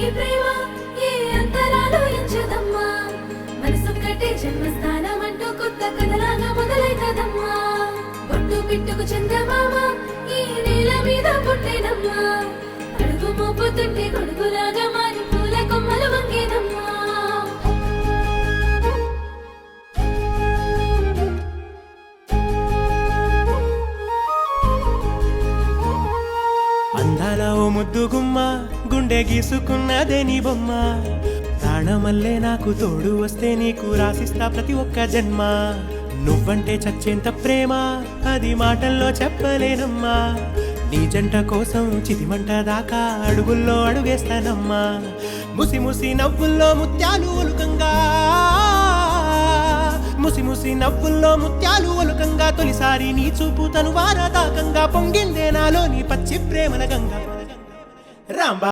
ప్రేమ ఏ అంతరాలు ఎంచదమ్మా మనసొక్కటే జన్మస్థానం అంటూ కొత్త కథలాగా మొదలైతదమ్మా పొట్టు పిట్టుకు చందమామ ఈ నేల మీద పుట్టేనమ్మా అడుగు మోపుతుంటే గొడుగులాగా మారి పూల కొమ్మలు వంగేనమ్మా అందాల ఓ ముద్దు గుమ్మ గుండె గీసుకున్నదే నీ బొమ్మ ప్రాణమల్లే నాకు తోడు వస్తే నీకు రాసిస్తా ప్రతి ఒక్క జన్మ నువ్వంటే చచ్చేంత ప్రేమ అది మాటల్లో చెప్పలేనమ్మా నీ జంట కోసం చితిమంట దాకా అడుగుల్లో అడుగేస్తానమ్మా ముసి ముసి నవ్వుల్లో ముత్యాలు ఒలుకంగా ముసి ముసి నవ్వుల్లో ముత్యాలు ఒలుకంగా తొలిసారి నీ చూపు తను వారదాకంగా పొంగిందే నాలో నీ పచ్చి ప్రేమల గంగా రాంబా